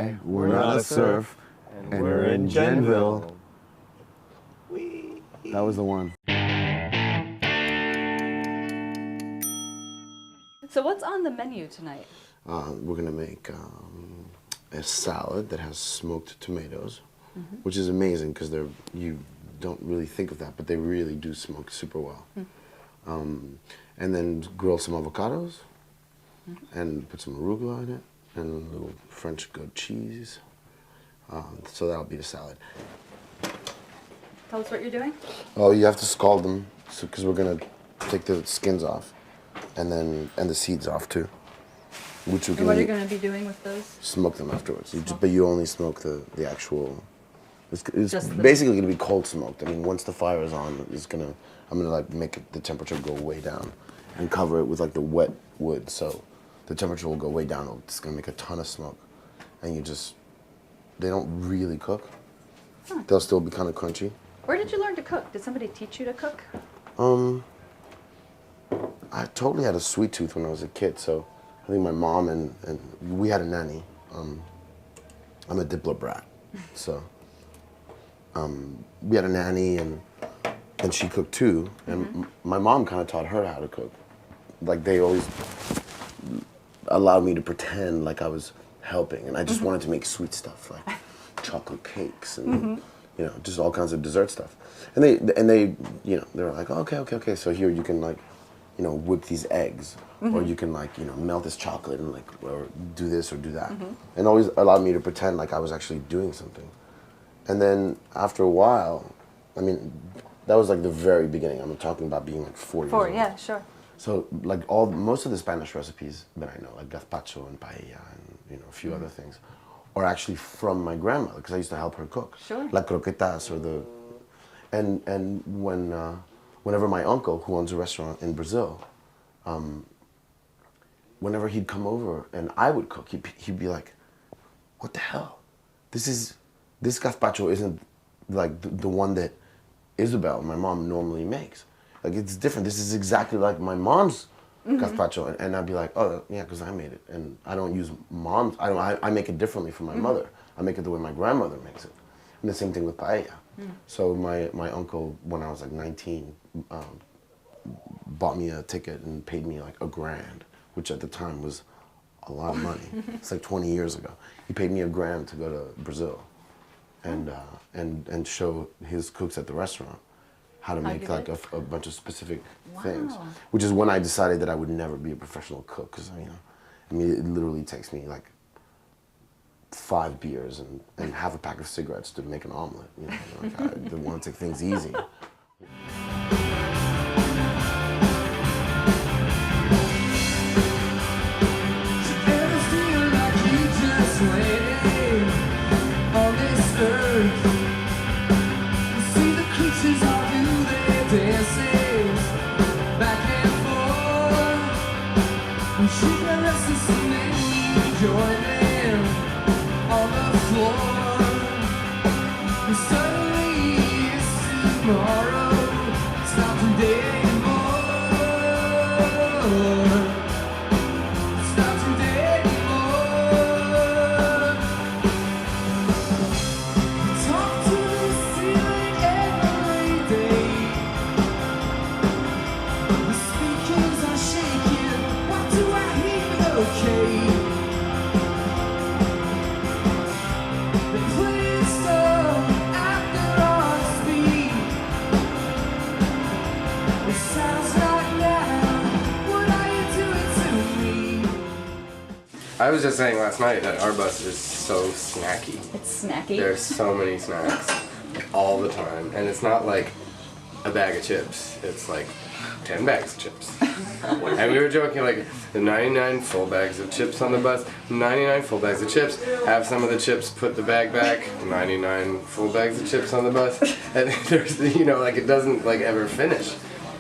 fly, we're not a surf, and we're in Genville. That was the one. So what's on the menu tonight? We're gonna make a salad that has smoked tomatoes, which is amazing because you don't really think of that, but they really do smoke super well. And then grill some avocados and put some arugula in it and a little French goat cheese. So that'll be the salad. Tell us what you're doing. Oh, you have to scald them because we're gonna take the skins off and the seeds off too. Which we can What are you going to be doing with those? Smoke them afterwards. But you only smoke the actual. It's basically going to be cold smoked. I mean, once the fire is on, I'm gonna like make the temperature go way down, and cover it with like the wet wood, so the temperature will go way down. It's going to make a ton of smoke, and they don't really cook. Huh. They'll still be kind of crunchy. Where did you learn to cook? Did somebody teach you to cook? I totally had a sweet tooth when I was a kid, so. I think my mom and we had a nanny. I'm a Diplo brat, so we had a nanny and she cooked too. And my mom kind of taught her how to cook. Like they always allowed me to pretend like I was helping, and I just wanted to make sweet stuff like chocolate cakes and just all kinds of dessert stuff. And they they were like, oh, okay. So here you can like. Whip these eggs, or you can like, melt this chocolate and like, or do this or do that. And always allowed me to pretend like I was actually doing something. And then after a while, I mean, that was like the very beginning. I'm talking about being like 4 years old. Yeah, sure. So like most of the Spanish recipes that I know, like gazpacho and paella and a few other things, are actually from my grandmother because I used to help her cook. Sure. Like croquetas or and whenever my uncle, who owns a restaurant in Brazil, whenever he'd come over and I would cook, he'd be like, what the hell? This gazpacho isn't like the one that Isabel, my mom, normally makes. Like it's different. This is exactly like my mom's gazpacho. And I'd be like, oh yeah, because I made it. And I don't use mom's, I make it differently from my mother. I make it the way my grandmother makes it. And the same thing with paella. So my uncle, when I was like 19, bought me a ticket and paid me like $1,000, which at the time was a lot of money. It's like 20 years ago. He paid me $1,000 to go to Brazil and show his cooks at the restaurant how to make like a bunch of specific things. Which is when I decided that I would never be a professional cook, because I mean it literally takes me like 5 beers and half a pack of cigarettes to make an omelet. Like I didn't want to take things easy. I was just saying last night that our bus is so snacky. It's snacky. There's so many snacks all the time. And it's not like a bag of chips. It's like 10 bags of chips. And we were joking like the 99 full bags of chips on the bus, 99 full bags of chips, have some of the chips, put the bag back, 99 full bags of chips on the bus. And there's, like it doesn't like ever finish.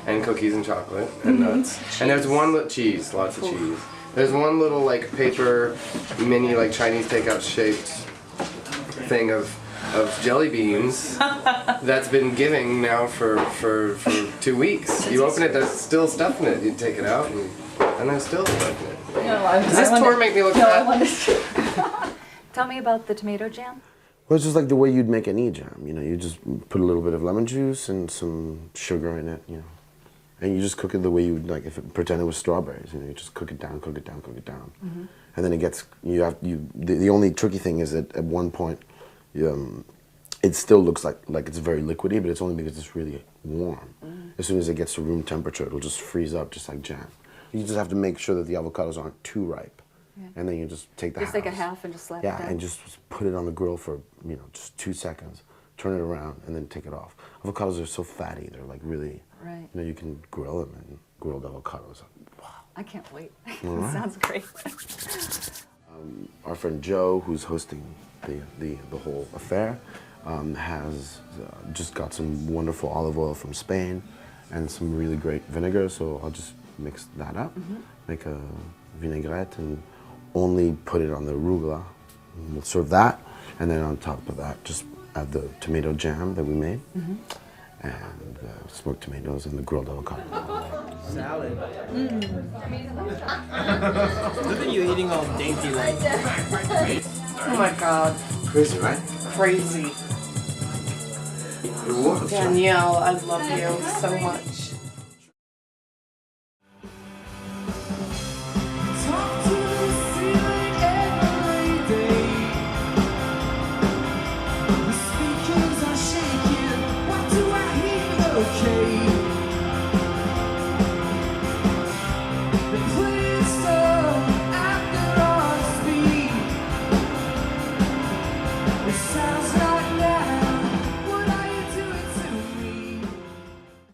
And cookies and chocolate and nuts. Cheese. And there's one little cheese, lots of cheese. There's one little like paper mini like Chinese takeout shaped thing of jelly beans that's been giving now for 2 weeks. You open it, there's still stuff in it. You take it out and there's still stuff in it. No, Does this tour make me look fat? Tell me about the tomato jam. Well, it's just like the way you'd make any jam. You know, you just put a little bit of lemon juice and some sugar in it. You know, and you just cook it the way you would like if pretend it was strawberries. You know, you just cook it down, cook it down, cook it down, and then it gets. The only tricky thing is that at one point, it still looks like it's very liquidy, but it's only because it's really warm. As soon as it gets to room temperature, it'll just freeze up, just like jam. You just have to make sure that the avocados aren't too ripe, and then you just take the Just like a half and just slap it down. Yeah, and just put it on the grill for just 2 seconds. Turn it around and then take it off. Avocados are so fatty; they're like really. Right. You know, you can grill them, and grilled avocados. Wow. I can't wait. Right. Sounds great. Our friend Joe, who's hosting the whole affair, has just got some wonderful olive oil from Spain and some really great vinegar. So I'll just mix that up, make a vinaigrette, and only put it on the arugula. And we'll serve that, and then on top of that, just add the tomato jam that we made, and smoked tomatoes and the grilled avocado. Salad. Look at you eating all dainty like. Oh my god. Crazy, right? Crazy. Danielle, I love you so much.